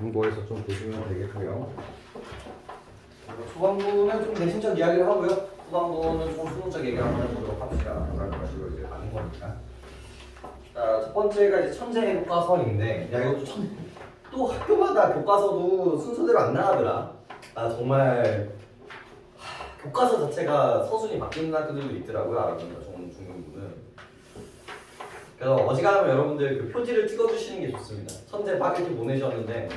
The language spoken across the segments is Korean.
참고해서 좀 보시면 되겠고요. 초반부는 좀 내신적 이야기를 하고요. 후반부는 좀 수능적 얘기를 한번 해보도록 합시다. 그런 식으로 이제 가는 거니까. 자, 첫 번째가 이제 천재 교과서인데, 야 이것도 또 학교마다 교과서도 순서대로 안 나가더라. 나 정말 교과서 자체가 서순이 바뀌는 학교들도 있더라고요. 알아보니까 중등부는. 그래서 어지간하면 여러분들 그 표지를 찍어주시는 게 좋습니다. 천재 막 이렇게 보내셨는데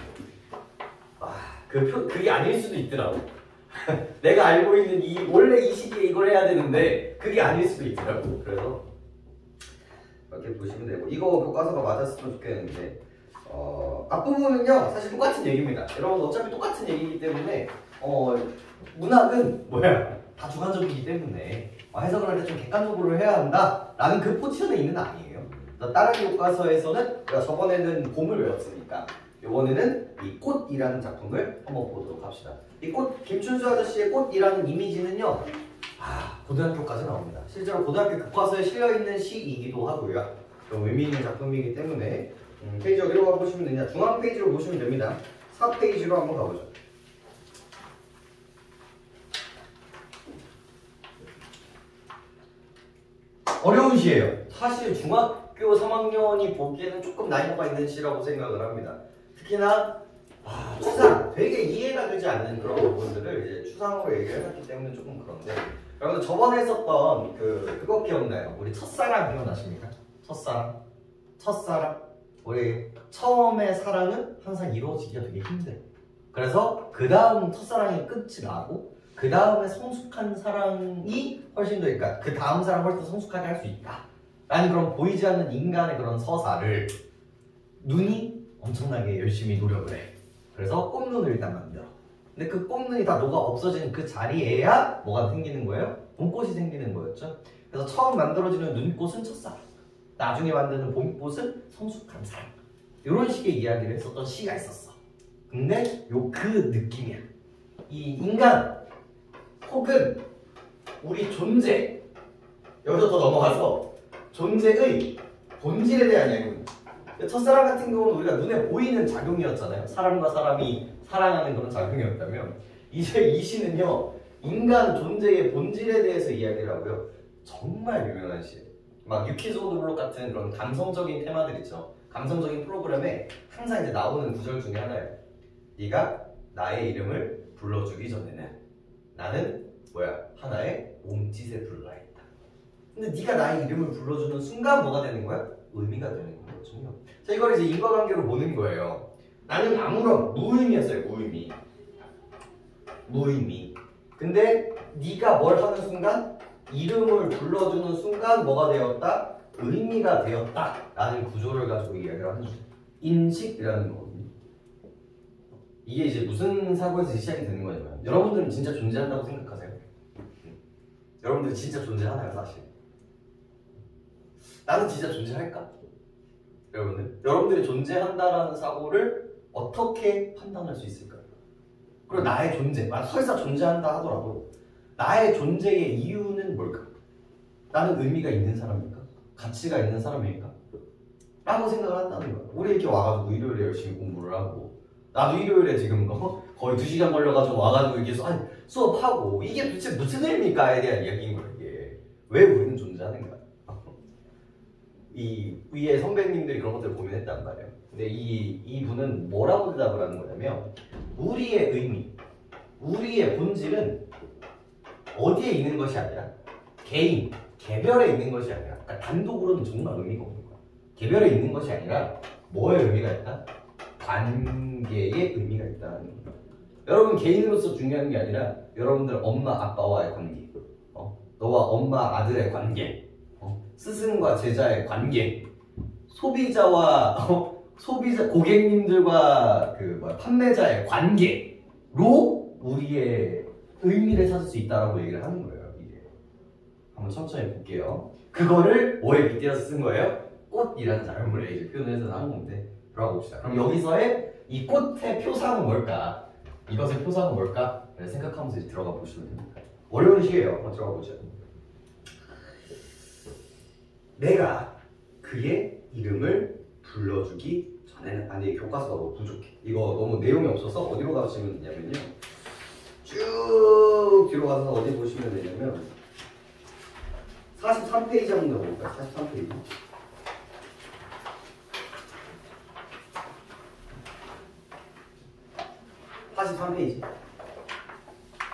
그게 아닐 수도 있더라고. 내가 알고 있는 원래 이 시기에 이걸 해야 되는데 그게 아닐 수도 있더라고. 그래서 이렇게 보시면 되고, 이거 교과서가 맞았으면 좋겠는데 앞부분은요 사실 똑같은 얘기입니다. 여러분 어차피 똑같은 얘기이기 때문에 문학은 다 주관적이기 때문에 해석을 할 때 좀 객관적으로 해야 한다 라는 그 포지션에 있는 아니에요. 따라기 교과서에서는 우리가 저번에는 봄을 외웠으니까 이번에는 이 꽃이라는 작품을 한번 보도록 합시다. 이 꽃, 김춘수 아저씨의 꽃이라는 이미지는요 고등학교까지 나옵니다. 실제로 고등학교 교과서에 실려있는 시이기도 하고요. 좀 의미 있는 작품이기 때문에 페이지 어디로 가보시면 되냐, 중앙 페이지로 보시면 됩니다. 4페이지로 한번 가보죠. 어려운 시예요. 사실 중학교 3학년이 보기에는 조금 난이도가 있는 시라고 생각을 합니다. 특히나 추상, 되게 이해가 되지 않는 그런 부분들을 이제 추상으로 얘기를 해놨기 때문에 조금 그런데, 여러분들 저번에 했었던 그거 기억나요? 우리 첫사랑 기억나십니까? 첫사랑? 우리 처음의 사랑은 항상 이루어지기가 되게 힘들어. 그래서 그 다음 첫사랑이 끝이 나고 그 다음에 성숙한 사랑이 훨씬 더, 그러니까 그 다음 사랑을 훨씬 더 성숙하게 할 수 있다 라는 그런 보이지 않는 인간의 그런 서사를 눈이 엄청나게 열심히 노력을 해. 그래서 꽃눈을 일단 만들어. 근데 그 꽃눈이 다 녹아 없어지는 그 자리에야 뭐가 생기는 거예요? 봄꽃이 생기는 거였죠. 그래서 처음 만들어지는 눈꽃은 첫사랑, 나중에 만드는 봄꽃은 성숙한 사랑, 이런 식의 이야기를 했었던 시가 있었어. 근데 그 느낌이야. 이 인간 혹은 우리 존재, 여기서 더 넘어가서 존재의 본질에 대한 이야기입니다. 첫사랑 같은 경우는 우리가 눈에 보이는 작용이었잖아요. 사람과 사람이 사랑하는 그런 작용이었다면, 이제 이 시는요 인간 존재의 본질에 대해서 이야기를 하고요. 정말 유명한 시예요. 막 유키즈 오브 블록 같은 그런 감성적인 테마들 있죠. 감성적인 프로그램에 항상 이제 나오는 구절 중에 하나예요. 네가 나의 이름을 불러주기 전에는 나는 하나의 몸짓에 불과했다. 근데 네가 나의 이름을 불러주는 순간 뭐가 되는 거야? 의미가 되는 거거든요. 자, 이걸 이제 인과관계로 보는 거예요. 나는 아무런 무의미였어요. 무의미. 근데 네가 뭘 하는 순간, 이름을 불러주는 순간 뭐가 되었다? 의미가 되었다 라는 구조를 가지고 이야기를 하는 거죠. 인식이라는 거거든요. 이게 이제 무슨 사고에서 시작이 되는 거냐면, 여러분들은 진짜 존재한다고 생각하세요? 여러분들이 진짜 존재하나요? 사실 나는 진짜 존재할까? 여러분들이 존재한다라는 사고를 어떻게 판단할 수 있을까요? 그리고 나의 존재, 설사 존재한다 하더라도 나의 존재의 이유는 뭘까? 나는 의미가 있는 사람일까? 가치가 있는 사람일까? 라고 생각을 한다는 거야. 우리 이렇게 와가지고 일요일에 열심히 공부를 하고, 나도 일요일에 지금 거의 2시간 걸려가지고 와가지고 이게 수업하고, 이게 도대체 무슨 의미일까에 대한 이야기인 거야. 이게 왜 우리는 존재하는가? 이 위에 선배님들이 그런 것들을 고민했단 말이에요. 근데 이 분은 뭐라고 대답을 하는 거냐면, 우리의 의미, 우리의 본질은 어디에 있는 것이 아니라 개별에 있는 것이 아니라, 그러니까 단독으로는 정말 의미가 없는 거야. 개별에 있는 것이 아니라 뭐의 의미가 있다? 관계의 의미가 있다는 거야. 여러분 개인으로서 중요한 게 아니라 여러분들 엄마 아빠와의 관계, 너와 엄마 아들의 관계, 스승과 제자의 관계, 소비자 고객님들과 판매자의 관계로 우리의 의미를 찾을 수 있다라고 얘기를 하는 거예요. 이게 한번 천천히 볼게요. 그거를 뭐에 빗대어서 쓴 거예요? 꽃이라는 작품을 이제 표현해서 한 건데, 들어가 봅시다. 그럼 여기서의 이 꽃의 표상은 뭘까? 이것의 표상은 뭘까? 생각하면서 이제 들어가 보시면 됩니다. 어려운 시예요. 한번 들어가 보죠. 내가 그의 이름을 불러주기 전에 아니 교과서가 너무 부족해. 이거 너무 내용이 없어서 어디로 가시면 되냐면요. 쭉 뒤로 가서 어디 보시면 되냐면 43페이지 한번 들어볼까요? 43페이지.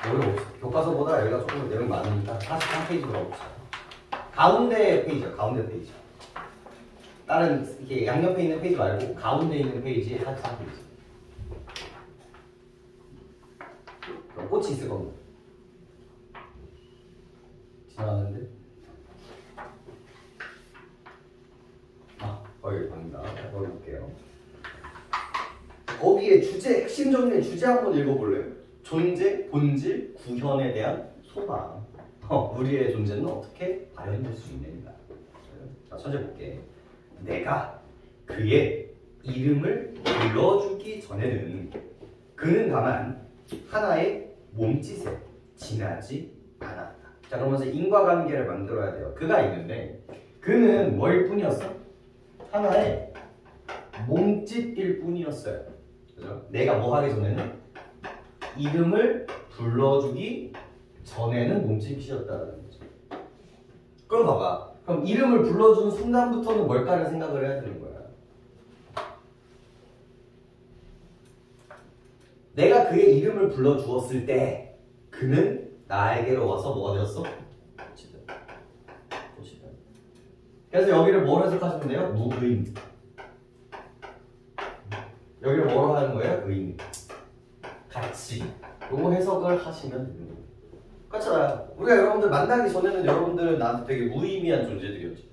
내용 없어. 교과서보다 여기가 조금 내용 많으니까 43페이지로 가봅시다. 가운데 페이지야, 가운데 페이지. 다른 이렇게 양옆에 있는 페이지 말고 가운데 있는 페이지에 43페이지. 꽃이 있을 겁니다. 지나가는데? 거기 갑니다. 거기 볼게요. 거기에 주제, 핵심 정리의 주제 한번 읽어볼래요? 존재, 본질, 구현에 대한 소망. 우리의 존재는 어떻게 발현될 수 있는가? 자, 첫째 볼게. 내가 그의 이름을 불러주기 전에는 그는 다만 하나의 몸짓에 지나지 않았다. 자, 그러면서 인과관계를 만들어야 돼요. 그가 있는데 그는 뭐일 뿐이었어? 하나의 몸짓일 뿐이었어요. 그죠? 내가 뭐 하기 전에는 이름을 불러주기 전에는 몸짓이었다는 거죠. 그럼 봐봐. 그럼 이름을 불러주는 순간부터는 뭘까를 생각을 해야 되는 거야. 내가 그의 이름을 불러주었을 때 그는 나에게로 와서 뭐가 되었어? 꽃이다. 그래서 여기를 뭐로 해석하시면 돼요? 무의미. 여기를 뭐로 하는 거예요? 의미. 같이. 요거 해석을 하시면 됩니다. 그렇잖아요. 우리가 여러분들 만나기 전에는 여러분들은 나한테 되게 무의미한 존재들이었죠.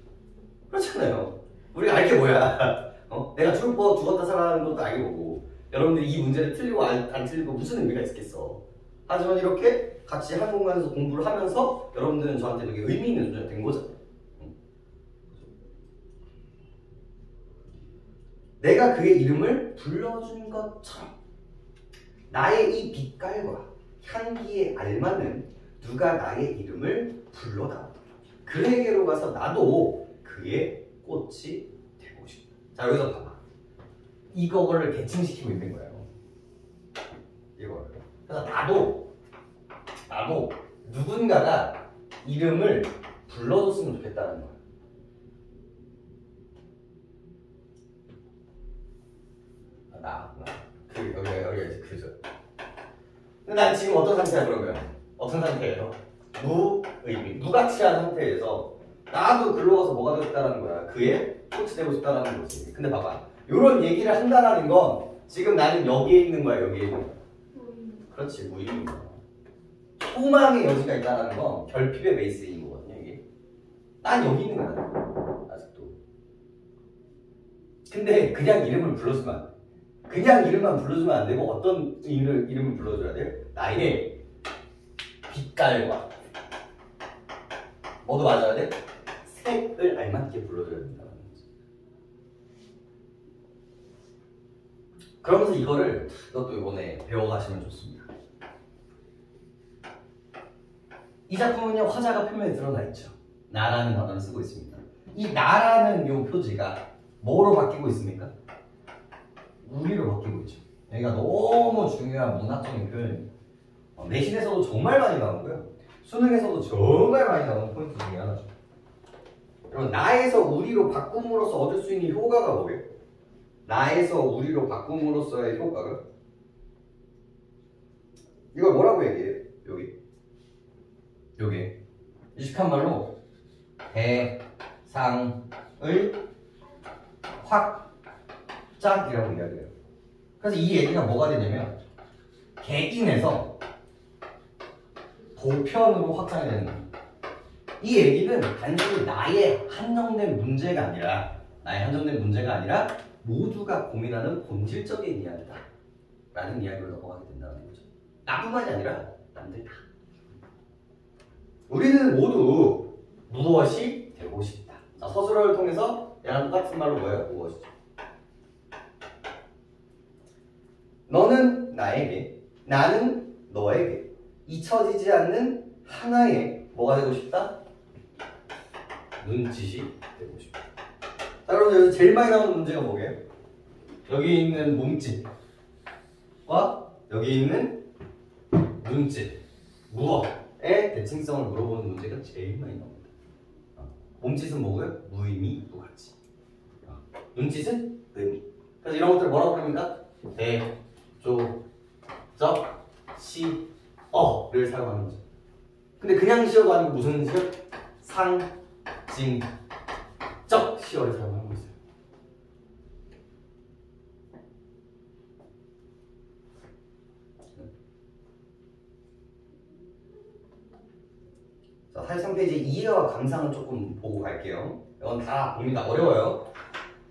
그렇잖아요. 우리가 알게 뭐야. 내가 죽었다 살아나는 것도 알게 보고 여러분들이 이 문제를 틀리고 안 틀리고 무슨 의미가 있겠어. 하지만 이렇게 같이 한 공간에서 공부를 하면서 여러분들은 저한테 되게 의미 있는 존재가 된 거잖아요. 내가 그의 이름을 불러준 것처럼 나의 이 빛깔과 향기에 알맞는 누가 나의 이름을 불러다 그에게로 가서 나도 그의 꽃이 되고 싶다. 자, 여기서 봐봐. 이거를 대칭시키고 있는 거예요. 이거를. 그래서 나도 누군가가 이름을 불러줬으면 좋겠다는 거야. 여기 그죠. 근데 난 지금 어떤 상태야 그러면? 어떤 상태예요? 무의미, 무가치한 상태에서 나도 글로 가서 뭐가 되고 싶다는 거야. 그의 꽃이 되고 싶다는 거지. 근데 봐봐, 이런 얘기를 한다는 건 지금 나는 여기에 있는 거야, 여기에 있는 거야. 그렇지, 무의미인 거야. 소망의 여지가 있다는 건 결핍의 베이스인 거거든요, 이게. 난 여기 있는 거야, 아직도. 근데 그냥 이름을 불러주면 안 돼. 그냥 이름만 불러주면 안 되고 어떤 이름을 불러줘야 돼요? 나의 빛깔과 뭐도 맞아야 돼? 색을 알맞게 불러줘야 된다는 거지. 그러면서 이것도 이번에 배워가시면 좋습니다. 이 작품은요, 화자가 표면에 드러나 있죠. 나라는 단어를 쓰고 있습니다. 이 나라는 요 표지가 뭐로 바뀌고 있습니까? 우리로 바뀌고 있죠. 여기가 너무 중요한 문학적인 표현입니다. 내신에서도 정말 많이 나오고요. 수능에서도 정말 많이 나오는 포인트 중에 하나죠. 그럼 나에서 우리로 바꿈으로써 얻을 수 있는 효과가 뭐예요? 나에서 우리로 바꿈으로써의 효과가? 이걸 뭐라고 얘기해요? 여기 유식한 말로 대상의 확장이라고 이야기해요. 그래서 이 얘기가 뭐가 되냐면 개인에서 보편으로 확장이 되는 거예요. 이 얘기는 단순히 나의 한정된 문제가 아니라 모두가 고민하는 본질적인 이야기다 라는 이야기로 넘어가게 된다는 거죠. 나뿐만이 아니라 남들 다. 우리는 모두 무엇이 되고 싶다. 자, 서술어를 통해서 얘랑 똑같은 말로 뭐예요? 무엇이죠? 너는 나에게, 나는 너에게 잊혀지지 않는 하나의 뭐가 되고 싶다? 눈짓이 되고 싶다. 자, 그럼 여기서 제일 많이 나오는 문제가 뭐게요? 여기 있는 몸집과 여기 있는 눈집 무엇의 대칭성을 물어보는 문제가 제일 많이 나옵니다. 몸짓은 뭐고요? 무의미, 무가치. 눈짓은 의미. 그래서 이런 것들 뭐라고 부릅니까? 대, 조, 적, 시, 어를 사용하는 거죠. 근데 그냥 시어가 아니고 무슨 시어? 상, 징, 적 시어를 사용하는 거죠. 자, 43페이지 이해와 감상은 조금 보고 갈게요. 이건 다 봅니다. 어려워요.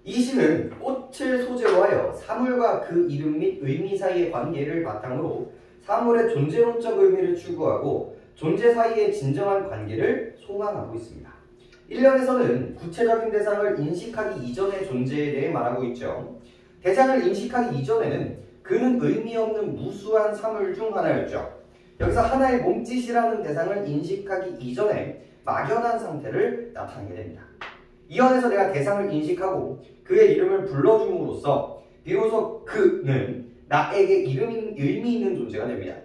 이 시는 꽃을 소재로 하여 사물과 그 이름 및 의미 사이의 관계를 바탕으로 사물의 존재론적 의미를 추구하고 존재 사이의 진정한 관계를 소망하고 있습니다. 1년에서는 구체적인 대상을 인식하기 이전의 존재에 대해 말하고 있죠. 대상을 인식하기 이전에는 그는 의미 없는 무수한 사물 중 하나였죠. 여기서 하나의 몸짓이라는 대상을 인식하기 이전에 막연한 상태를 나타내게 됩니다. 이 안에서 내가 대상을 인식하고 그의 이름을 불러줌으로써 비로소 그는 나에게 의미 있는 존재가 됩니다.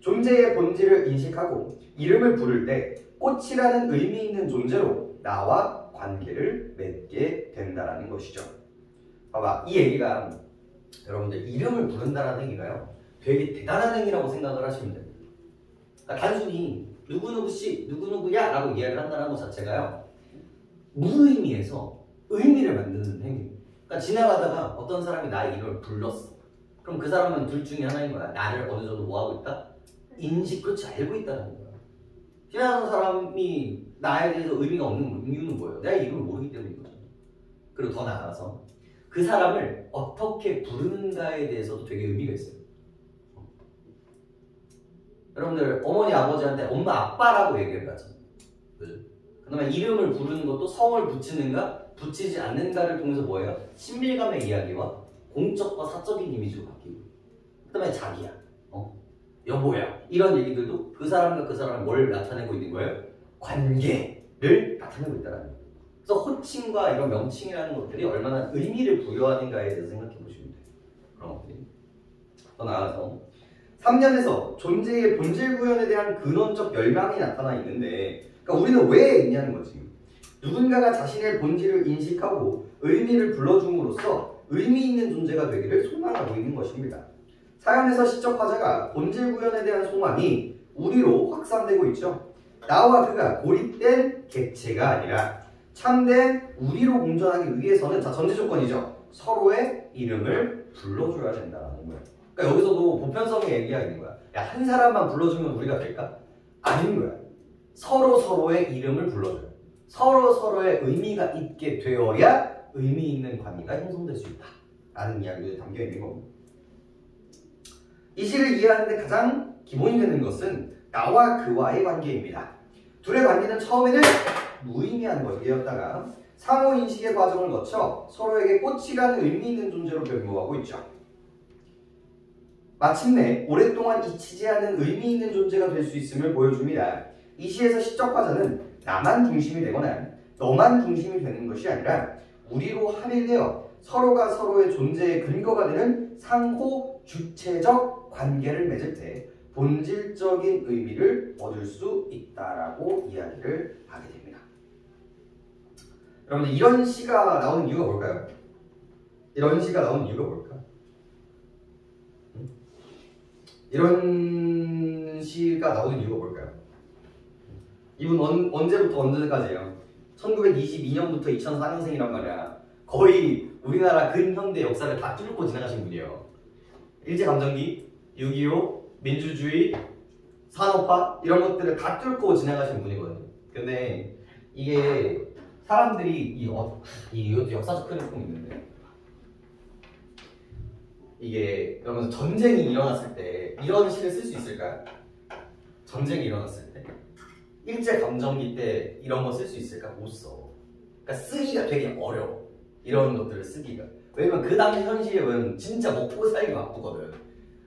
존재의 본질을 인식하고 이름을 부를 때 꽃이라는 의미 있는 존재로 나와 관계를 맺게 된다는 것이죠. 봐봐, 이 얘기가 여러분들 이름을 부른다는 얘기가요 되게 대단한 행위라고 생각을 하시면 됩니다. 그러니까 단순히 누구누구씨, 누구누구야 라고 이야기를 한다는 것 자체가요 무의미해서 의미를 만드는 행위. 그러니까 지나가다가 어떤 사람이 나의 이름을 불렀어. 그럼 그 사람은 둘 중에 하나인 거야. 나를 어느 정도 뭐하고 있다? 인식, 그렇지, 알고 있다는 거야. 지나가는 사람이 나에 대해서 의미가 없는 이유는 뭐예요? 내가 이름을 모르기 때문인 거죠. 그리고 더 나아가서 그 사람을 어떻게 부르는가에 대해서도 되게 의미가 있어요. 여러분들 어머니 아버지한테 엄마 아빠라고 얘기를 하잖아요. 그죠? 그다음에 이름을 부르는 것도 성을 붙이는가 붙이지 않는가를 통해서 뭐예요? 친밀감의 이야기와 공적과 사적인 이미지로 바뀌고, 그다음에 자기야, 여보야, 이런 얘기들도 그 사람과 그 사람이 뭘 나타내고 있는 거예요? 관계를 나타내고 있다는 거예요. 그래서 호칭과 이런 명칭이라는 것들이 얼마나 의미를 부여하는가에 대해서 생각해 보시면 돼요. 그런 것들이. 더 나아가서 3년에서 존재의 본질 구현에 대한 근원적 열망이 나타나 있는데, 그러니까 우리는 왜 있냐는 거지. 누군가가 자신의 본질을 인식하고 의미를 불러줌으로써 의미 있는 존재가 되기를 소망하고 있는 것입니다. 사연에서 시적 화자가 본질 구현에 대한 소망이 우리로 확산되고 있죠. 나와 그가 고립된 객체가 아니라 참된 우리로 공존하기 위해서는, 자, 전제 조건이죠. 서로의 이름을 불러줘야 된다는 거예요. 그러니까 여기서도 보편성의 얘기가 있는 거야. 야, 한 사람만 불러주면 우리가 될까? 아닌 거야. 서로 서로의 이름을 불러줘요. 서로 서로의 의미가 있게 되어야 의미 있는 관계가 형성될 수 있다 라는 이야기도 담겨 있는 겁니다. 이 시를 이해하는데 가장 기본이 되는 것은 나와 그와의 관계입니다. 둘의 관계는 처음에는 무의미한 것이었다가 상호인식의 과정을 거쳐 서로에게 꽃이라는 의미 있는 존재로 변모하고 있죠. 마침내 오랫동안 잊히지 않은 의미 있는 존재가 될 수 있음을 보여줍니다. 이 시에서 시적 화자는 나만 중심이 되거나 너만 중심이 되는 것이 아니라 우리로 합일되어 서로가 서로의 존재의 근거가 되는 상호 주체적 관계를 맺을 때 본질적인 의미를 얻을 수 있다라고 이야기를 하게 됩니다. 여러분들, 이런 시가 나오는 이유가 뭘까요? 이런 시가 나오는 이유가 뭘까? 이런 시가 나오는 이유가 뭘까요? 이분 언제부터 언제까지예요? 1922년부터 2004년생이란 말이야. 거의 우리나라 근현대 역사를 다 뚫고 지나가신 분이에요. 일제감정기, 6.25, 민주주의, 산업화 이런 것들을 다 뚫고 지나가신 분이거든요. 근데 이게 사람들이 이것도 역사적 흐름이 있는데, 이게 여러분 전쟁이 일어났을 때 이런 시를 쓸 수 있을까요? 전쟁이 일어났을 때 일제감정기 때 이런 거 쓸 수 있을까? 못 써. 그러니까 쓰기가 되게 어려워. 이런 것들을 쓰기가. 왜냐면 그 당시 현실은 진짜 먹고 살기가 바쁘거든.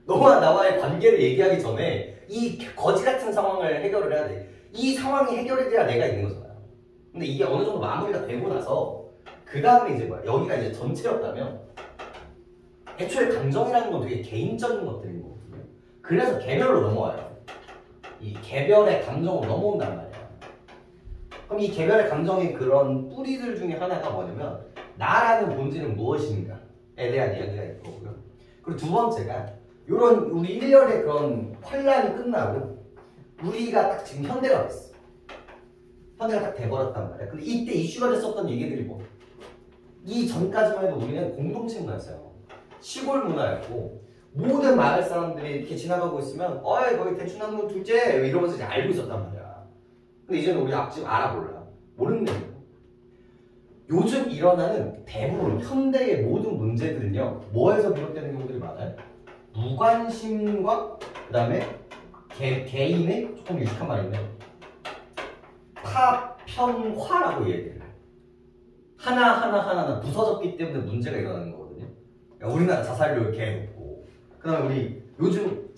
너와 나와의 관계를 얘기하기 전에 이 거지 같은 상황을 해결을 해야 돼. 이 상황이 해결이 돼야 내가 있는 거잖아요. 근데 이게 어느 정도 마무리가 되고 나서 그 다음에 이제 뭐야? 여기가 이제 전체였다면 애초에 감정이라는 건 되게 개인적인 것들인 거거든요. 그래서 개별로 넘어와요. 이 개별의 감정으로 넘어온단 말이야. 그럼 이 개별의 감정의 그런 뿌리들 중에 하나가 뭐냐면 나라는 본질은 무엇인가에 대한 이야기가 있거고요. 그리고 두 번째가 이런 우리 일렬의 그런 환란이 끝나고 우리가 딱 지금 현대가 됐어. 현대가 딱 돼버렸단 말이야. 근데 이때 이슈가 됐었던 얘기들이 뭐? 이 전까지만 해도 우리는 공동체 문화였어요. 시골 문화였고 모든 마을 사람들이 이렇게 지나가고 있으면 어이 거기 대추나무 둘째 이러면서 이제 알고 있었단 말이야. 근데 이제는 우리 앞집 알아 몰라. 모르는 거예요. 요즘 일어나는 대부분 현대의 모든 문제들은요 뭐에서 비롯되는 경우들이 많아요? 무관심과 그 다음에 개인의 조금 유식한 말인데 파편화라고 얘기를 해요. 하나 부서졌기 때문에 문제가 일어나는 거거든요. 그러니까 우리나라 자살률 개 높고 그 다음에 우리 요즘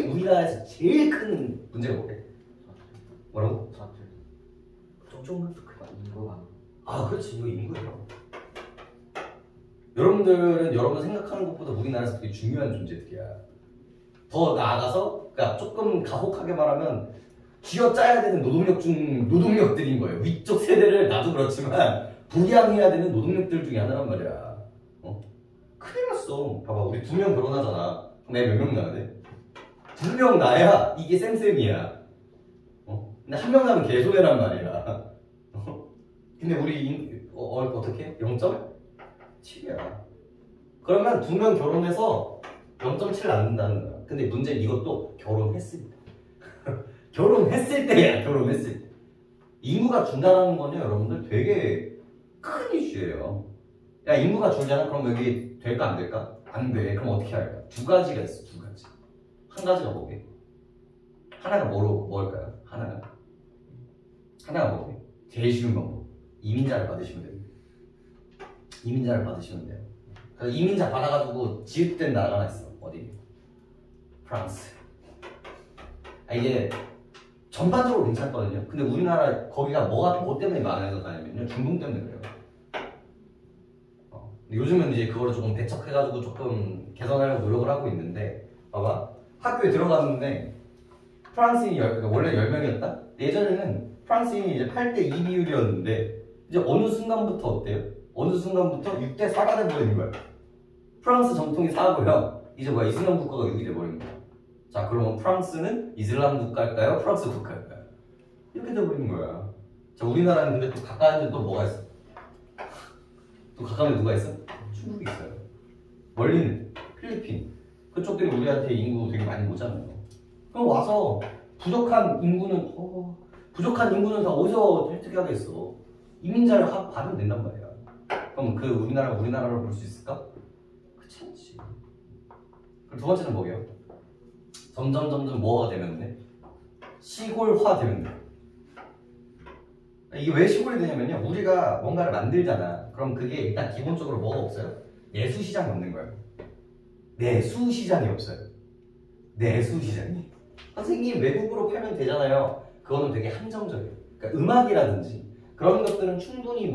우리나라에서 제일 큰 문제가 뭐게? 뭐라고? 사실 조금만 더 크다. 인구가 아 그렇지 이거 인구예요. 여러분들은 여러분 생각하는 것보다 우리나라에서 되게 중요한 존재들이야. 더 나아가서 그러니까 조금 가혹하게 말하면 쥐어짜야 되는 노동력들인 거예요. 위쪽 세대를 나도 그렇지만 부양해야 되는 노동력들 중에 하나란 말이야. 큰일 났어. 봐봐 우리 2명 결혼하잖아. 내가 몇 명 낳아야 돼? 2명 낳아야 이게 쌤쌤이야. 근데 1명 낳으면 개소리란 말이야. 근데 우리 어떻게? 0.7이야. 그러면 2명 결혼해서 0.7 낳는다는 거야. 근데 문제는 이것도 결혼했을 때. 결혼했을 때야. 결혼했을 때. 인구가 준다는 거는 여러분들 되게 큰 이슈예요. 야 인구가 줄잖아. 그럼 여기 될까 안 될까? 안 돼. 그럼 어떻게 할까? 2가지가 있어. 2가지. 한 가지가 뭐게? 하나가 뭘까요? 하나가 뭐게? 제일 쉬운 방법. 이민자를 받으시면 됩니다. 이민자를 받으시면 돼요. 그래서 이민자 받아가지고 지읒된 나라가 하나 있어. 어디? 프랑스. 이게 전반적으로 괜찮거든요. 근데 우리나라 거기가 뭐 때문에 많아서 가냐면요. 중동 때문에 그래요. 근데 요즘은 이제 그거를 조금 배척해가지고 조금 개선하려고 노력을 하고 있는데 봐봐. 학교에 들어갔는데 프랑스인이 원래 10명이었다? 예전에는 프랑스인이 이제 8대2 비율이었는데 이제 어느 순간부터 어때요? 어느 순간부터 6대4가 돼버리는 거야. 프랑스 정통이 4고요. 이제 뭐야? 이슬람 국가가 6이 돼버리는 거야. 자 그러면 프랑스는 이슬람 국가일까요? 프랑스 국가일까요? 이렇게 돼버리는 거야. 자 우리나라는 근데 또 가까운 데 또 뭐가 있어? 또 가까운 데 누가 있어? 중국이 있어요. 멀리는 필리핀. 그쪽들이 우리한테 인구 되게 많이 오잖아요. 그럼 와서 부족한 인구는 다 어디서 획득 하겠어? 이민자를 받으면 된단 말이야. 그럼 그 우리나라를 볼 수 있을까? 그렇지 않지. 그리고 두 번째는 뭐예요? 점점 뭐가 되면 돼? 시골화 되면 돼. 이게 왜 시골이 되냐면요. 우리가 뭔가를 만들잖아. 그럼 그게 일단 기본적으로 뭐가 없어요? 내수시장이 없는 거예요. 내수시장이 없어요. 내수시장이. 선생님 외국으로 팔면 되잖아요. 그거는 되게 한정적이에요. 그러니까 음악이라든지 그런 것들은 충분히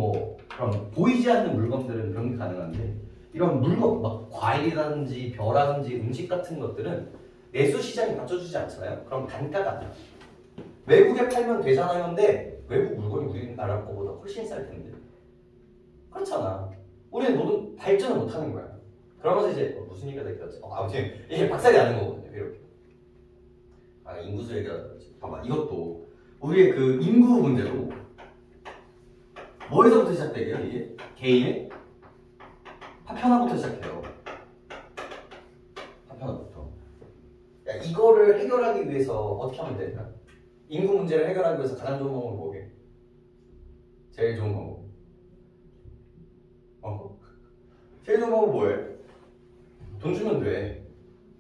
그럼 보이지 않는 물건들은 그런 게 가능한데 이런 물건 막 과일이라든지 벼라든지 음식 같은 것들은 내수시장이 받쳐주지 않잖아요. 그럼 단가가 안 나요. 외국에 팔면 되잖아요. 근데 외국 물건이 우리나라 거보다 훨씬 쌀 텐데 그렇잖아. 우리는 모두 발전을 못하는 거야. 그러면서 이제 무슨 얘기가 될까? 아무튼 이게 박살이 나는 거거든요. 이렇게. 인구수 얘기가 봐봐. 이것도 우리의 그 인구 문제도 뭐에서부터 시작되게요? 이게 개인의 파편화부터 시작해요. 파편화부터. 야, 이거를 해결하기 위해서 어떻게 하면 되냐? 인구 문제를 해결하기 위해서 가장 좋은 방법은 뭐게? 제일 좋은 방법. 제일 좋은 방법은 뭐예요? 돈 주면 돼.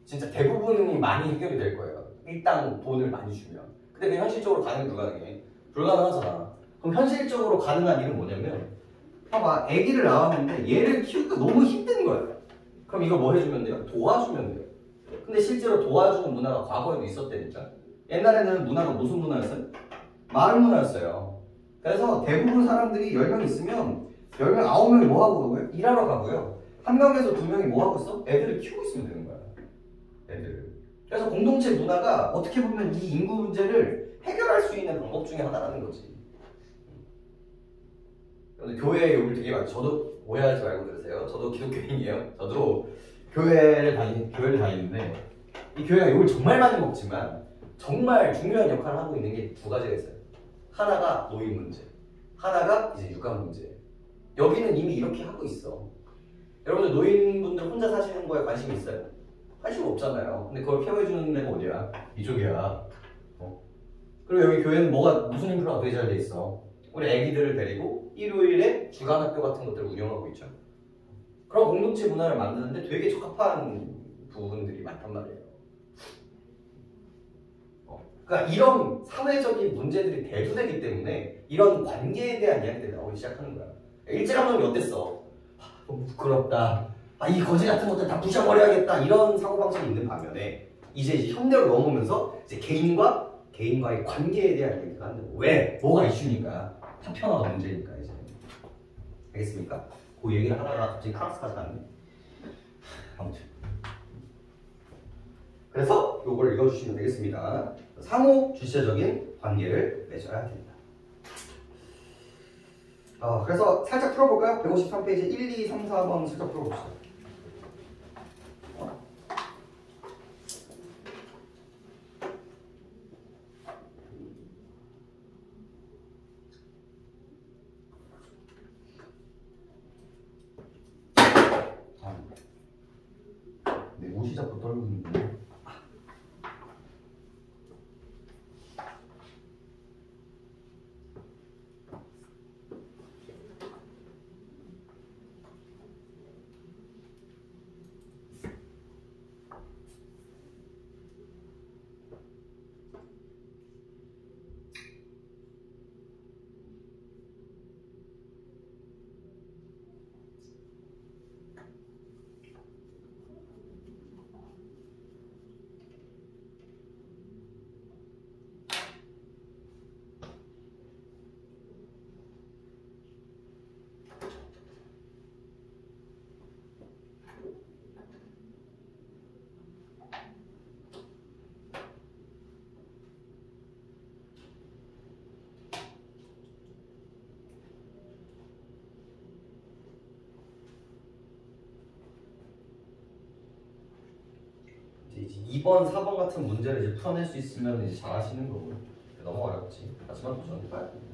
진짜 대부분이 많이 해결이 될 거예요. 일단 돈을 많이 주면. 근데 그게 현실적으로 불가능해. 불가능하잖아. 그럼 현실적으로 가능한 일은 뭐냐면 봐봐. 아기를 낳았는데 얘를 키우기가 너무 힘든 거야. 그럼 이거 뭐 해주면 돼요? 도와주면 돼요. 근데 실제로 도와주는 문화가 과거에도 있었다니까. 옛날에는 문화가 무슨 문화였어요? 마을 문화였어요. 그래서 대부분 사람들이 10명 있으면 10명, 9명이 뭐 하고 가고요? 일하러 가고요. 한 명에서 두 명이 뭐 하고 있어? 애들을 키우고 있으면 되는 거야. 애들을. 그래서 공동체 문화가 어떻게 보면 이 인구 문제를 해결할 수 있는 방법 중에 하나라는 거지. 근데 교회에 욕을 되게 많이, 저도 오해하지 말고 들으세요. 저도 기독교인이에요. 저도 교회를 다니는데 이 교회가 욕을 정말 많이 먹지만 정말 중요한 역할을 하고 있는 게 두 가지가 있어요. 하나가 노인 문제, 하나가 이제 육아 문제. 여기는 이미 이렇게 하고 있어. 여러분들 노인분들 혼자 사시는 거에 관심 있어요? 관심 없잖아요. 근데 그걸 케어해주는 데가 어디야? 이쪽이야. 그리고 여기 교회는 무슨 인프라가 되게 잘 돼 있어. 우리 애기들을 데리고 일요일에 주간 학교 같은 것들을 운영하고 있죠. 그런 공동체 문화를 만드는데 되게 적합한 부분들이 많단 말이에요. 그러니까 이런 사회적인 문제들이 대두되기 때문에 이런 관계에 대한 이야기들이 나오기 시작하는 거야. 일제감독이 어땠어? 너무 부끄럽다. 이 거지 같은 것들 다 부셔버려야겠다. 이런 사고방식이 있는 반면에 이제 현대로 넘어오면서 이제 개인과의 관계에 대한 얘기가 하는 거예요. 왜? 뭐가 이슈니까. 파편화가 문제니까 이제. 알겠습니까? 그 얘기를 하다가 갑자기 크락스까지 갔네. 아무튼. 그래서 요걸 읽어주시면 되겠습니다. 상호 주체적인 관계를 맺어야 된다. 그래서 살짝 풀어볼까요? 153페이지 1, 2, 3, 4번 살짝 풀어봅시다. 내 옷이 자꾸 떨리는데. 이제 2번, 4번 같은 문제를 이제 풀어낼 수 있으면 이제 잘하시는 거고요. 너무 어렵지. 하지만 도전해봐야 됩니다.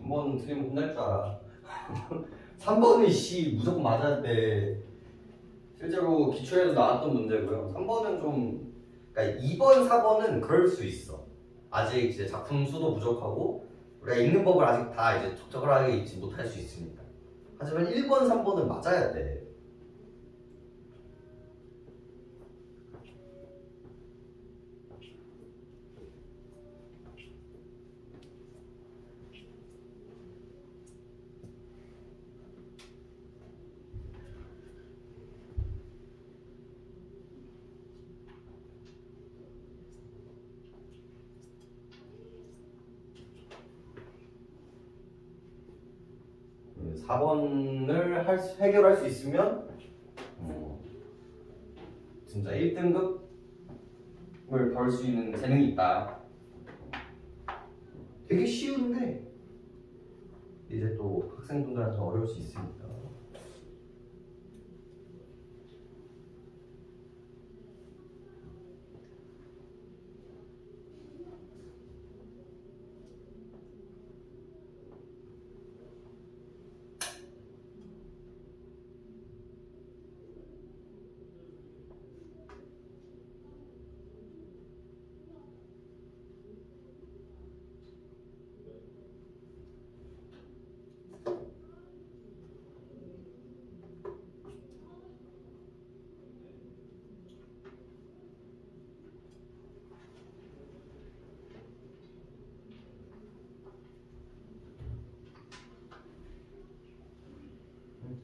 한 번 틀리면 혼날 줄 알아. 3번은 무조건 맞아야 돼. 실제로 기출에도 나왔던 문제고요. 3번은 좀, 그러니까 2번, 4번은 그럴 수 있어. 아직 이제 작품 수도 부족하고 우리가 읽는 법을 아직 다 이제 적절하게 읽지 못할 수 있으니까. 하지만 1번, 3번은 맞아야 돼. 4번을 해결할 수 있으면 진짜 1등급을 벌 수 있는 재능이 있다. 되게 쉬운데 이제 또 학생분들한테 어려울 수 있으니까.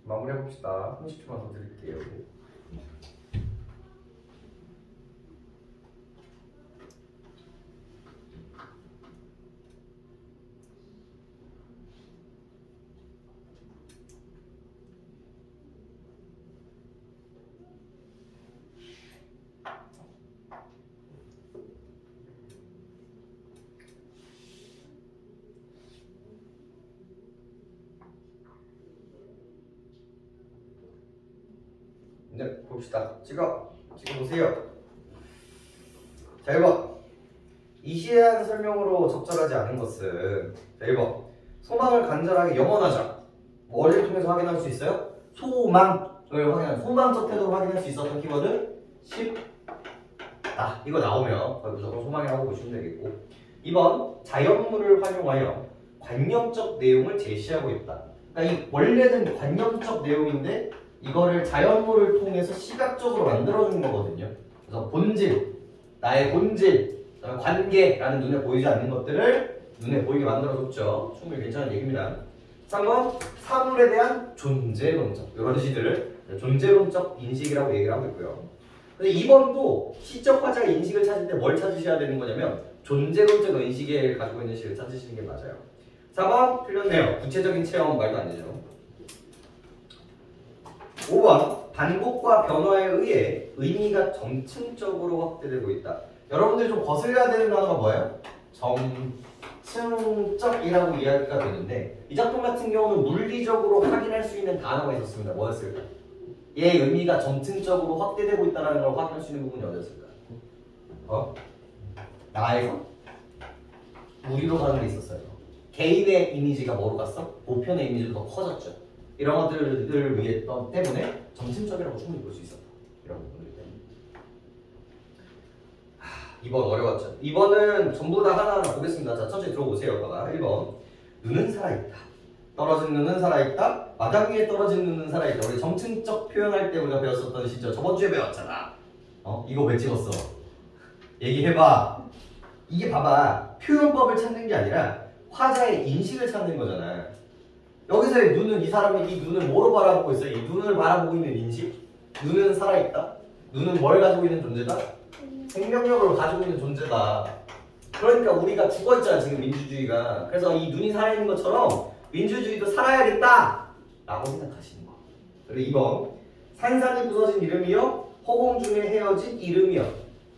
마무리해봅시다. 30초만 더 드릴게요. 네, 봅시다. 지금 보세요. 자, 1번. 이시한 설명으로 적절하지 않은 것은, 자, 1번. 소망을 간절하게 영원하자. 뭐를 통해서 확인할 수 있어요? 소망을 확인하는, 소망적 태도로 확인할 수 있었던 키워드 10. 이거 나오면 거의 무조건 소망이라고 보시면 되겠고. 2번. 자연물을 활용하여 관념적 내용을 제시하고 있다. 그러니까 이 원래는 관념적 내용인데 이거를 자연물을 통해서 시각적으로 만들어준 거거든요. 그래서 본질, 나의 본질, 그다음에 관계라는 눈에 보이지 않는 것들을 눈에 보이게 만들어줬죠. 충분히 괜찮은 얘기입니다. 3번, 사물에 대한 존재론적, 이런 시들을 존재론적 인식이라고 얘기를 하고 있고요. 근데 2번도 시적 화자의 인식을 찾을 때 뭘 찾으셔야 되는 거냐면 존재론적 인식을 가지고 있는 식을 찾으시는 게 맞아요. 4번 틀렸네요. 구체적인 체험 말도 안 되죠. 5번 반복과 변화에 의해 의미가 점층적으로 확대되고 있다. 여러분들이 좀 거슬려야 되는 단어가 뭐예요? 점층적이라고 이야기가 되는데 이 작품 같은 경우는 물리적으로 확인할 수 있는 단어가 있었습니다. 뭐였을까? 얘의 의미가 점층적으로 확대되고 있다는 걸 확인할 수 있는 부분이 어디였을까? 나에서 무리로 가는 게 있었어요. 개인의 이미지가 뭐로 갔어? 보편의 이미지도 더 커졌죠. 이런 것들을 위해 때문에 점층적이라고 충분히 볼 수 있었다. 이런 부분들 때문에. 2번 어려웠죠. 2번은 전부 다 하나하나 보겠습니다. 자, 천천히 들어보세요. 봐봐. 1번. 눈은 살아있다. 떨어진 눈은 살아있다. 마당 위에 떨어진 눈은 살아있다. 우리 점층적 표현할 때 우리가 배웠었던 시죠. 저번 주에 배웠잖아. 이거 왜 찍었어? 얘기해봐. 이게 봐봐. 표현법을 찾는 게 아니라 화자의 인식을 찾는 거잖아. 여기서의 눈은 이 사람이 이 눈을 뭐로 바라보고 있어요? 이 눈을 바라보고 있는 인식? 눈은 살아있다? 눈은 뭘 가지고 있는 존재다? 생명력을 가지고 있는 존재다. 그러니까 우리가 죽어있잖아 지금 민주주의가. 그래서 이 눈이 살아있는 것처럼 민주주의도 살아야겠다! 라고 생각하시는 거. 그리고 2번 산산이 부서진 이름이요 허공 중에 헤어진 이름이요.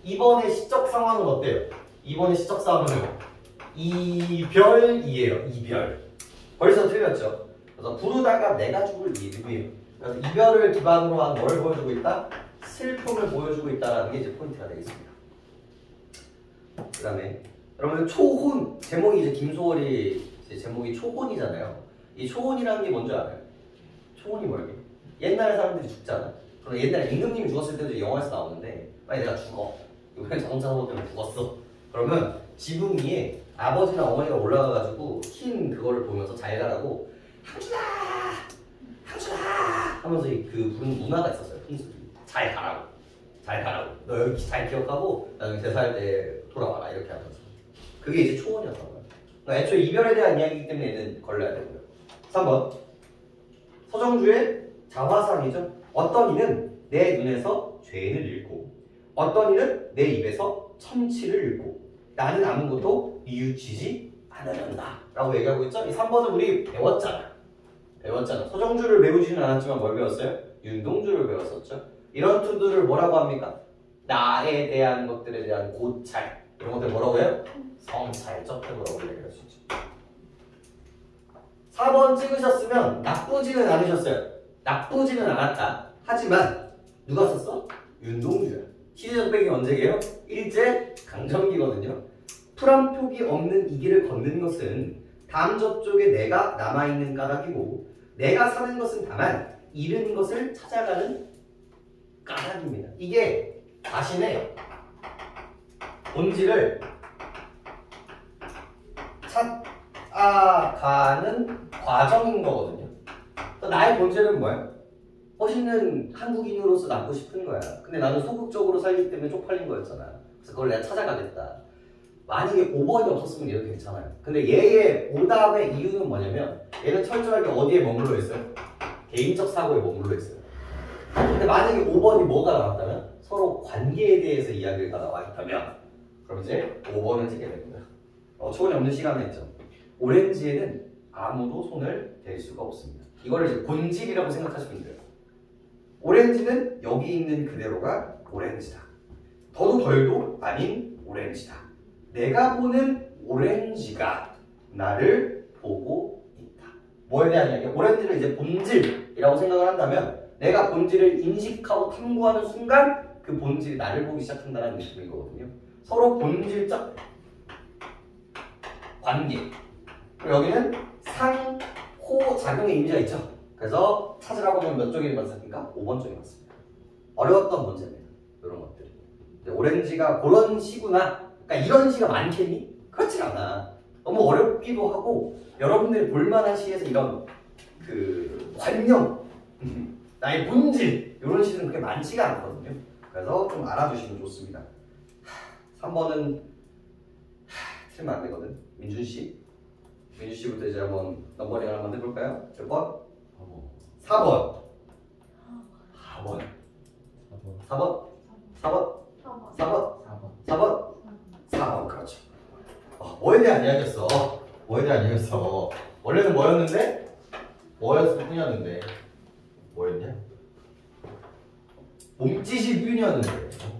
2번의 시적 상황은 어때요? 2번의 시적 상황은 이별이에요. 이별. 벌써 틀렸죠. 그래서 부르다가 내가 죽을 이름이에요. 그래서 이별을 기반으로 한 뭘 보여주고 있다? 슬픔을 보여주고 있다는 게 이제 포인트가 되겠습니다. 그 다음에 여러분 초혼 제목이 이제 김소월이 이제 제목이 초혼이잖아요. 이 초혼이라는 게 뭔지 알아요? 초혼이 뭐예요? 옛날에 사람들이 죽잖아. 그럼 옛날에 임금님이 죽었을 때도 영화에서 나오는데 만약 내가 죽어. 이번에 자동차 사고 때문에 죽었어. 그러면 지붕 위에 아버지나 어머니가 올라가가지고 흰 그거를 보면서 잘 가라고 항준아! 항준아! 하면서 그 부르는 문화가 있었어요. 풍습이. 잘 가라고. 잘 가라고. 너 여기 잘 기억하고 나중에 제사할 때 돌아와라. 이렇게 하면서. 그게 이제 초혼이었던 거예요. 그러니까 애초에 이별에 대한 이야기이기 때문에 얘는 걸려야 되고요. 3번 서정주의 자화상이죠. 어떤 이는 내 눈에서 죄를 읽고 어떤 이는 내 입에서 천치를 읽고 나는 아무것도 뉘우치지 않으련다 라고 얘기하고 있죠. 이 3번을 우리 배웠잖아. 배웠잖아. 서정주를 배우지는 않았지만 뭘 배웠어요? 윤동주를 배웠었죠. 이런 투두를 뭐라고 합니까? 나에 대한 것들에 대한 고찰. 이런 것들 뭐라고 해요? 성찰적 태도라고 얘기할 수 있죠. 4번 찍으셨으면 나쁘지는 않으셨어요. 나쁘지는 않았다. 하지만 누가 썼어? 윤동주야. 시대적 배경이 언제게요? 일제 강점기거든요. 풀한 표기 없는 이 길을 걷는 것은 다음 저쪽에 내가 남아있는 까닭이고 내가 사는 것은 다만 잃은 것을 찾아가는 까닭입니다. 이게 자신의 본질을 찾아가는 과정인 거거든요. 나의 본질은 뭐야? 멋있는 한국인으로서 남고 싶은 거야. 근데 나는 소극적으로 살기 때문에 쪽팔린 거였잖아. 그래서 그걸 내가 찾아가겠다. 만약에 5번이 없었으면 얘도 괜찮아요. 근데 얘의 오답의 이유는 뭐냐면 얘는 철저하게 어디에 머물러 있어요? 개인적 사고에 머물러 있어요. 근데 만약에 5번이 뭐가 나왔다면? 서로 관계에 대해서 이야기가 나와 있다면 그럼 이제 5번을 찍게 됩니다. 초원이 없는 시간에 있죠. 오렌지에는 아무도 손을 댈 수가 없습니다. 이거를 이제 본질이라고 생각하시면 돼요. 오렌지는 여기 있는 그대로가 오렌지다. 더도 덜도 아닌 오렌지다. 내가 보는 오렌지가 나를 보고 있다. 뭐에 대한 이야기야? 오렌지를 이제 본질이라고 생각을 한다면 내가 본질을 인식하고 탐구하는 순간 그 본질이 나를 보기 시작한다는 느낌인 거거든요. 서로 본질적 관계. 그리고 여기는 상호작용의 이미지가 있죠. 그래서 찾으라고 하면 몇 쪽이 맞습니까? 5번 쪽이 맞습니다. 어려웠던 문제입니다. 이런 것들이. 오렌지가 그런 시구나. 그러니까 이런 시가 많겠니? 그렇지 않아. 너무 어렵기도 하고 여러분들이 볼만한 시에서 이런 그 관념, 나의 본질 이런 시는 그렇게 많지가 않거든요. 그래서 좀 알아두시면 좋습니다. 3번은 틀리면 안 되거든. 민준 씨부터 이제 한번 넘버링을 한번 해볼까요? 몇 번? 4번. 4번. 4번. 4번. 4번. 4번. 4번. 그렇죠. 뭐에 대한 이야기였어? 뭐에 대한 이야기였어? 원래는 뭐였는데? 뭐였을 뿐이었는데. 뭐였냐? 몸짓일 뿐이었는데.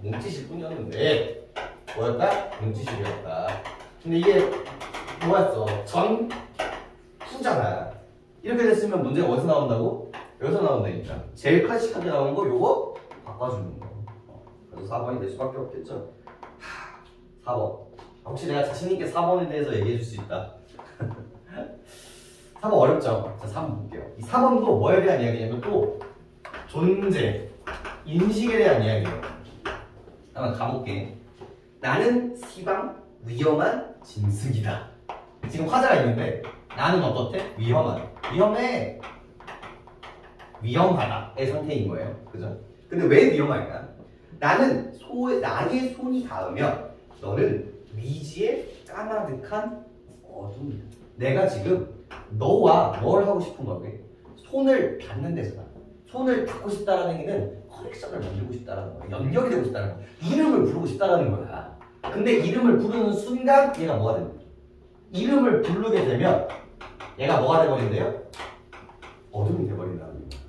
몸짓일 뿐이었는데. 뭐였다? 몸짓일이었다. 근데 이게 뭐였어? 후잖아. 이렇게 됐으면 문제가 어디서 나온다고? 여기서 나온다니까. 제일 클래식하게 나오는 거 요거 바꿔주는 거. 그래서 4번이 될 수밖에 없겠죠. 4번. 혹시 내가 자신있게 4번에 대해서 얘기해 줄 수 있다. 4번 어렵죠? 자, 4번 볼게요. 이 4번도 뭐에 대한 이야기냐면 또 존재, 인식에 대한 이야기예요. 한번 가볼게. 나는 시방 위험한 짐승이다. 지금 화자가 있는데 나는 어떻대? 위험해. 위험하다의 상태인 거예요. 그죠? 근데 왜 위험할까? 나는 나의 손이 닿으면 너는 미지의 까마득한 어둠이다. 내가 지금 너와 뭘 하고 싶은 거게? 손을 닿는 데잖아. 손을 닿고 싶다라는 얘기는 커넥션을 만들고 싶다라는 거야. 연결이 되고 싶다는 거야. 이름을 부르고 싶다라는 거야. 근데 이름을 부르는 순간 얘가 뭐가 됩니까? 이름을 부르게 되면 얘가 뭐가 돼버린대요? 어둠이 돼버린다는 거야.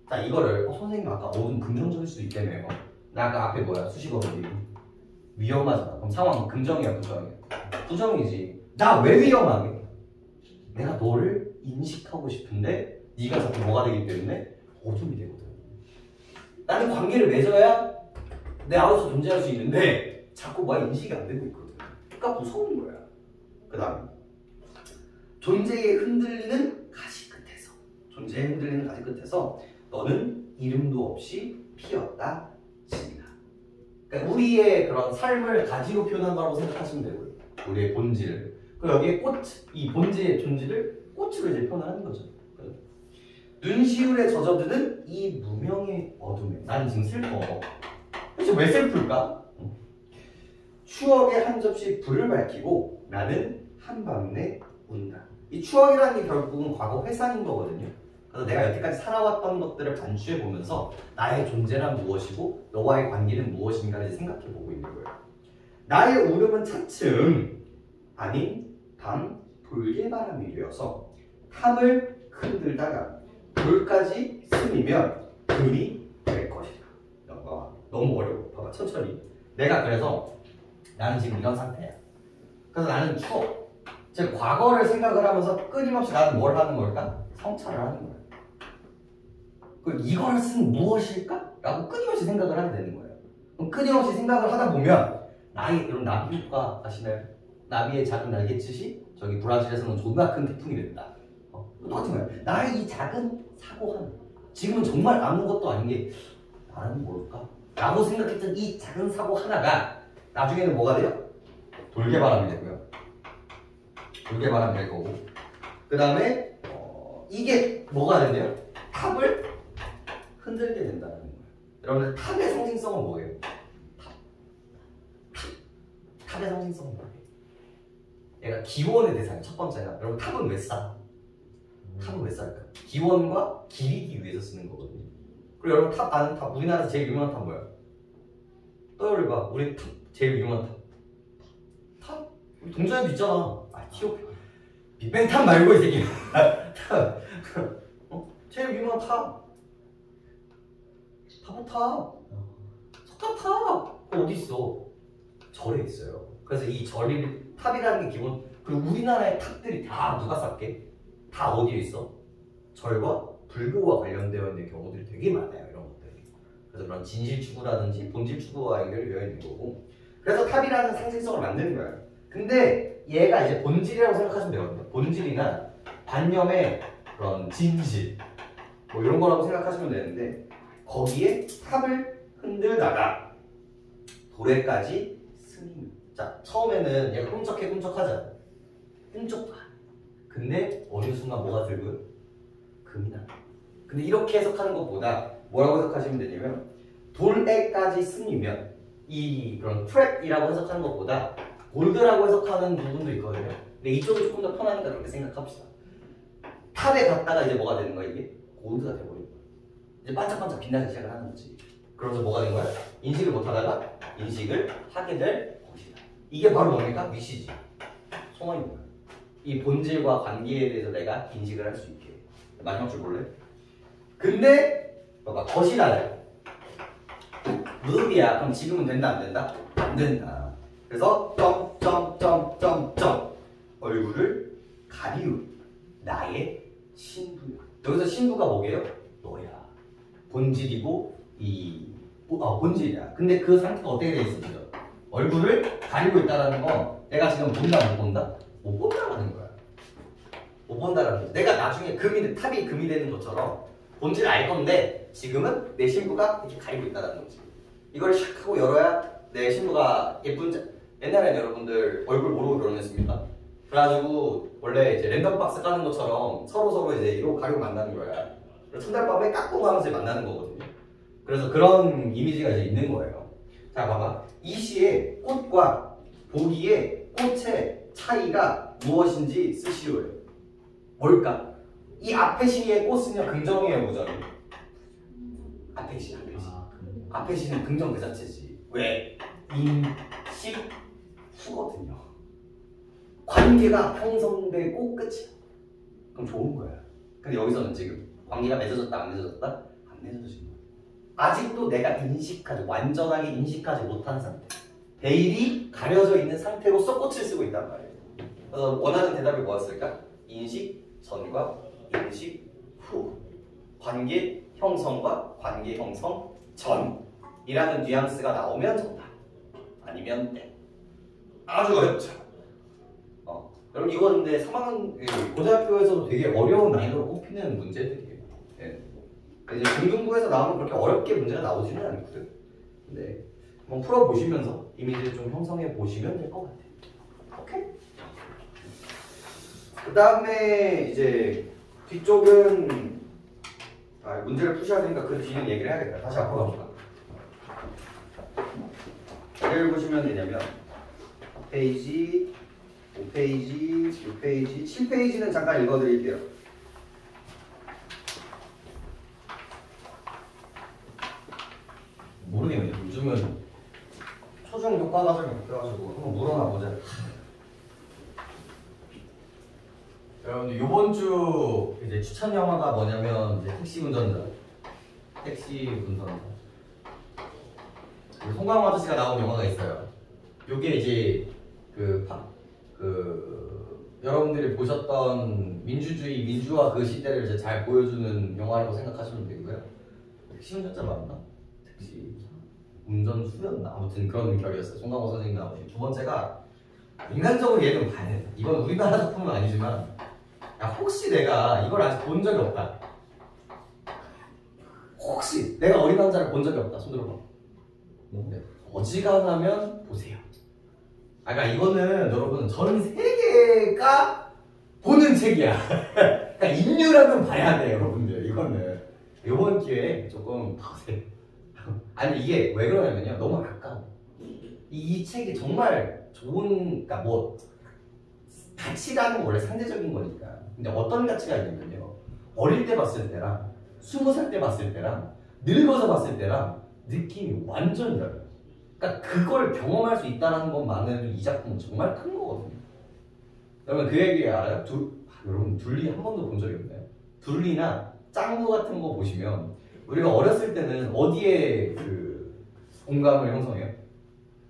자, 이거를 선생님 아까 어둠 긍정적일 수도 있겠네요. 나 아까 앞에 뭐야? 수식어거든. 위험하잖아. 그럼 상황 긍정이야, 부정이야? 부정이지. 나 왜 위험하게? 내가 너를 인식하고 싶은데 네가 자꾸 뭐가 되기 때문에 어둠이 되거든. 나는 관계를 맺어야 내 안에서 존재할 수 있는데 자꾸 뭐 인식이 안 되고 있거든. 그러니까 무서운 거야. 그 다음에 존재에 흔들리는 가시 끝에서 너는 이름도 없이 피었다 집니다. 그러니까 우리의 그런 삶을 가지로 표현한 거라고 생각하시면 되고요. 우리의 본질을. 그리고 여기에 이 본질의 존재를 꽃으로 이제 표현하는 거죠. 눈시울에 젖어드는 이 무명의 어둠에 나는 지금 슬퍼. 도대체 왜 슬플까? 추억의 한 접시 불을 밝히고 나는 한밤내 운다. 이 추억이라는 게 결국은 과거 회상인 거거든요. 그래서 내가 여태까지 살아왔던 것들을 반추해 보면서 나의 존재란 무엇이고 너와의 관계는 무엇인가를 생각해 보고 있는 거예요. 나의 울음은 차츰 아닌 밤 돌개바람이 되어서 탐을 흔들다가 돌까지 스미면 금이 될 것이다. 너무 어려워. 봐봐 천천히. 내가 그래서 나는 지금 이런 상태야. 그래서 나는 추워. 즉 과거를 생각을 하면서 끊임없이 나는 뭘 하는 걸까? 성찰을 하는 거야. 그럼 이걸 쓴 무엇일까? 라고 끊임없이 생각을 하게 되는 거예요. 그럼 끊임없이 생각을 하다 보면 여러분 나비 효과 아시나요? 나비의 작은 날갯짓이 저기 브라질에서는 존나 큰 태풍이 됐다. 똑같은 거야. 나의 이 작은 사고 하나. 지금은 정말 아무것도 아닌 게 나는 뭘까? 라고 생각했던 이 작은 사고 하나가 나중에는 뭐가 돼요? 돌개바람이 되고요. 돌개바람이 될 거고. 그 다음에 이게 뭐가 된대요? 탑을 흔들게 된다는 거예요. 여러분들 탑의 상징성은 뭐예요? 탑의 상징성은 뭐예요? 얘가 기원의 대상이에요. 첫 번째가. 여러분 탑은 왜 쌓아? 탑은 왜 쌓을까? 기원과 기리기 위해서 쓰는 거거든요. 그리고 여러분 탑 아는 탑, 우리나라에서 제일 유명한 탑 뭐야? 떠올려봐. 우리 탑 제일 유명한 탑. 탑? 우리 동전에도 있잖아. 티오피아. 빅뱅 탑 말고 이 새끼. 탑. 제일 유명한 탑. 탑. 석탑탑. 어디 있어? 절에 있어요. 그래서 이 절이 탑이라는 게 기본. 그리고 우리나라의 탑들이 다 누가 쌓게? 다 어디에 있어? 절과 불교와 관련되어 있는 경우들이 되게 많아요. 이런 것들이. 그래서 그런 진실 추구라든지 본질 추구와 연결이 되어 있는 거고. 그래서 탑이라는 상징성을 만드는 거예요. 근데 얘가 이제 본질이라고 생각하시면 되거든요. 본질이나 관념의 그런 진실 뭐 이런 거라고 생각하시면 되는데 거기에 탑을 흔들다가 도래까지 스님. 자, 처음에는 얘가 꿈쩍하잖아. 꿈쩍도 안 해. 근데 어느 순간 뭐가 들고요? 금이 나. 근데 이렇게 해석하는 것보다 뭐라고 해석하시면 되냐면 돌에까지 스미면 이 그런 트랩이라고 해석하는 것보다 골드라고 해석하는 부분도 있거든요. 근데 이쪽이 조금 더 편하니까 그렇게 생각합시다. 탑에 갔다가 이제 뭐가 되는 거야? 이게 골드가 돼버리는 거야. 이제 반짝반짝 빛나기 시작을 하는 거지. 그러면서 뭐가 된 거야? 인식을 못하다가 인식을 하게 될 것이다. 이게 바로 뭡니까? 위시지. 소망인 거야. 이 본질과 관계에 대해서 내가 인식을 할 수 있게. 마지막 줄 볼래? 근데 봐봐, 것이라요. 무비야. 그럼 지금은 된다 안 된다? 안 된다. 그래서 점점점점점 얼굴을 가리운 나의 신부. 여기서 신부가 뭐게요? 너야. 본질이고 본질이야. 근데 그 상태가 어떻게 돼 있어 지금? 얼굴을 가리고 있다는 건 내가 지금 본다 못 본다? 못 본다라는 거야. 못 본다라는 거지. 내가 나중에 탑이 금이 되는 것처럼 본질을 알 건데 지금은 내 신부가 이렇게 가리고 있다는 거지. 이걸 샥 하고 열어야 내 신부가 옛날에는 여러분들 얼굴 모르고 결혼했습니다. 그래가지고 원래 이제 랜덤 박스 까는 것처럼 서로 이제 이러고 가리고 만나는 거야. 첫날밤에 깍꿍 하면서 만나는 거거든요. 그래서 그런 이미지가 이제 있는 거예요. 자, 봐봐. 이 시의 꽃과 보기의 꽃의 차이가 무엇인지 쓰시오요. 뭘까? 이 앞에 시의 꽃은요, 긍정이에요, 부정이에요? 앞에 시. 앞에 시는 긍정 그 자체지. 왜? 인식 후거든요. 관계가 형성되고 끝이야. 그럼 좋은 거야. 근데 여기서는 지금 관계가 맺어졌다 안 맺어졌다? 안 맺어진 거야. 아직도 내가 완전하게 인식하지 못한 상태. 베일이 가려져 있는 상태로서 꽃을 쓰고 있단 말이에요. 그래서 원하는 대답이 뭐였을까? 인식 전과 인식 후. 관계 형성과 관계 형성 전이라는 뉘앙스가 나오면 정답. 아니면 땡. 아주 어렵죠. 여러분 이거 근데 3학년 고등학교에서도 되게 어려운 난이도로 꼽히는 문제들이에요. 네. 이제 중등부에서 나오면 그렇게 어렵게 문제가 나오지는 않거든. 네. 한번 풀어보시면서 이미지를 좀 형성해 보시면 될 것 같아요. 오케이? 그 다음에 이제 뒤쪽은 문제를 푸셔야 되니까 그 뒤는 얘기를 해야겠다. 다시 앞으로 가볼까? 뭘 보시면 되냐면 페이지 5페이지, 6페이지, 7페이지는 잠깐 읽어드릴게요. 모르겠네요. 요즘은 초중 교과 과정이 바뀌어가지고 한번 물어나 보자. 여러분들 이번 주 이제 추천 영화가 뭐냐면 이제 택시 운전자. 우리 송강호 아저씨가 나온 영화가 있어요. 요게 이제 여러분들이 보셨던 민주주의, 민주화 그 시대를 이제 잘 보여주는 영화라고 생각하시면 되고요. 택시 운전자 맞나? 택시 운전수였나? 아무튼 그런 결이었어요. 송강호 선생님 나오신. 두 번째가 인간적으로 얘는 봐야 돼. 이건 우리나라 작품은 아니지만 야, 혹시 내가 이걸 아직 본 적이 없다. 혹시 내가 어린 왕자를 본 적이 없다. 손 들어봐. 네. 어지간하면 보세요. 그러니까 이거는 여러분 전 세계가 보는 책이야. 그러니까 인류라면 봐야 돼, 여러분들. 이거는 이번 기회에 조금 보세요. 아니 이게 왜 그러냐면요, 너무 아까워. 이 책이 정말 좋은, 그러니까 뭐 가치라는 건 원래 상대적인 거니까. 근데 어떤 가치가 있냐면요, 어릴 때 봤을 때랑 20살 때 봤을 때랑 늙어서 봤을 때랑 느낌이 완전 달라요. 그러니까 그걸 경험할 수 있다는 것만으로도 이 작품은 정말 큰 거거든요. 여러분 그 얘기 알아요? 여러분 둘리 한 번도 본 적이 없나요? 둘리나 짱구 같은 거 보시면 우리가 어렸을 때는 어디에 그 공감을 형성해요?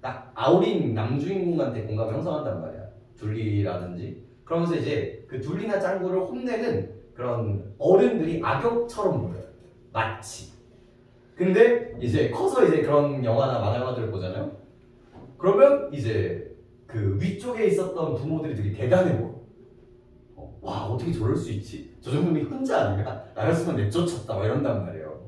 딱 아우린 남주인공한테 공감을 형성한단 말이야. 둘리라든지. 그러면서 이제 그 둘리나 짱구를 혼내는 그런 어른들이 악역처럼 보여요. 마치. 근데 이제 커서 이제 그런 영화나 만화들을 보잖아요. 그러면 이제 그 위쪽에 있었던 부모들이 되게 대단해 보여. 와, 어떻게 저럴 수 있지? 저 정도면 혼자 아닌가? 나였으면 내쫓았다 막 이런단 말이에요.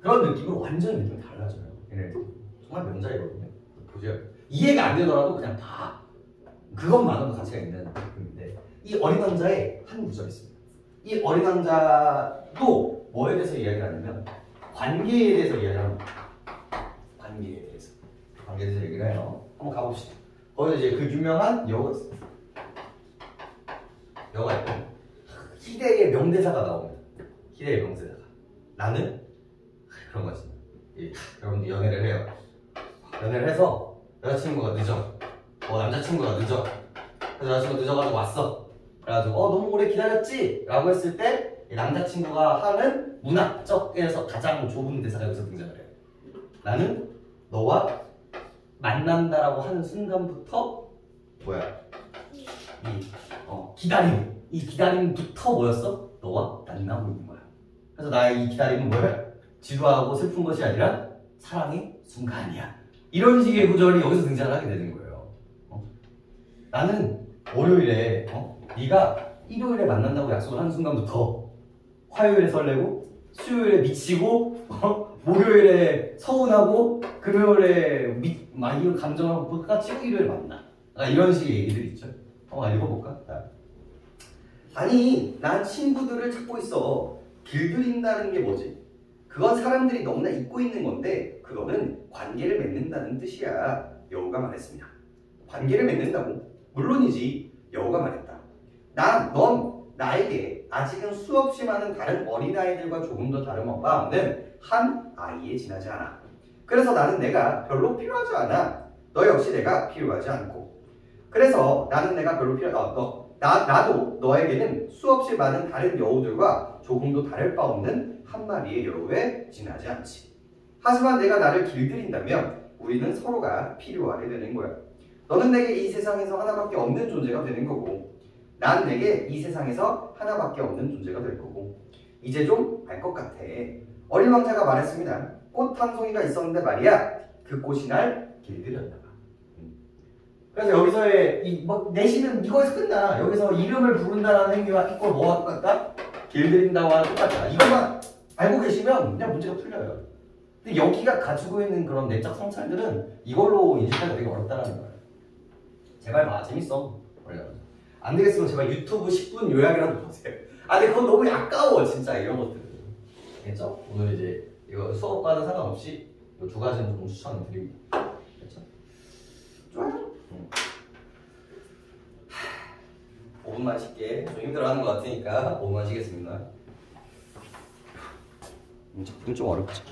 그런 느낌으로 완전 느낌이 달라져요. 얘네들 정말 명작이거든요. 보세요. 이해가 안 되더라도 그냥 다 그것만으로도 가치가 있는 느낌인데, 이 어린 왕자에 한 구절이 있습니다. 이 어린 왕자도 뭐에 대해서 이야기를 하냐면 관계에 대해서 이야기를 합니다. 관계에 대해서 얘기를 해요. 한번 가봅시다. 거기서 이제 그 유명한 여가 있고 희대의 명대사가 나옵니다. 희대의 명대사가 나는 그런 거지. 여러분들 연애를 해요. 연애를 해서 여자친구가 늦어. 남자친구가 늦어. 그래서 여자친구가 늦어가지고 왔어. 그래가지고 너무 오래 기다렸지? 라고 했을 때 남자친구가 하는 문학적에서 가장 좁은 대사가 여기서 등장을 해요. 나는 너와 만난다라고 하는 순간부터 이 기다림부터 뭐였어? 너와 만나고 있는 거야. 그래서 나의 이 기다림은 뭐야? 지루하고 슬픈 것이 아니라 사랑의 순간이야. 이런 식의 구절이 여기서 등장을 하게 되는 거예요. 나는 월요일에 네가 일요일에 만난다고 약속을 하는 순간부터 화요일에 설레고 수요일에 미치고 목요일에 서운하고 금요일에 막 이런 감정하고 끝까지 일요일에 만나. 이런 식의 얘기들이 있죠. 읽어볼까? 아니, 난 친구들을 찾고 있어. 길들인다는 게 뭐지? 그건 사람들이 너무나 잊고 있는 건데 그거는 관계를 맺는다는 뜻이야. 여우가 말했습니다. 관계를 맺는다고? 물론이지. 여우가 말했다. 넌 나에게 아직은 수없이 많은 다른 어린아이들과 조금 더 다름없바 없는 한 아이에 지나지 않아. 그래서 나는 내가 별로 필요하지 않아. 너 역시 내가 필요하지 않고. 그래서 나는 내가 별로 나도 너에게는 수없이 많은 다른 여우들과 조금도 다를 바 없는 한 마리의 여우에 지나지 않지. 하지만 내가 나를 길들인다면 우리는 서로가 필요하게 되는 거야. 너는 내게 이 세상에서 하나밖에 없는 존재가 되는 거고, 난 내게 이 세상에서 하나밖에 없는 존재가 될 거고. 이제 좀 알 것 같아. 어린 왕자가 말했습니다. 꽃 한 송이가 있었는데 말이야, 그 꽃이 날 길들였다. 그래서 여기서의 내시는 이거에서 끝나. 여기서 이름을 부른다는 행위와 이걸 뭐와 똑같다? 길들인다와 똑같다. 이것만 알고 계시면 그냥 문제가 풀려요. 근데 여기가 가지고 있는 그런 내적 성찰들은 이걸로 인식하기가 되게 어렵다는 거예요. 제발 봐, 재밌어. 안 되겠으면 제발 유튜브 10분 요약이라도 보세요. 근데 그건 너무 아까워, 진짜 이런 것들. 알겠죠? 오늘 이제 이거 수업과는 상관없이 이 두 가지는 조금 추천을 드립니다. 알겠죠? 좋아요. 5분만 쉴게. 좀 힘들어하는 것 같으니까 5분만 쉬겠습니다. 작품 좀 어렵죠.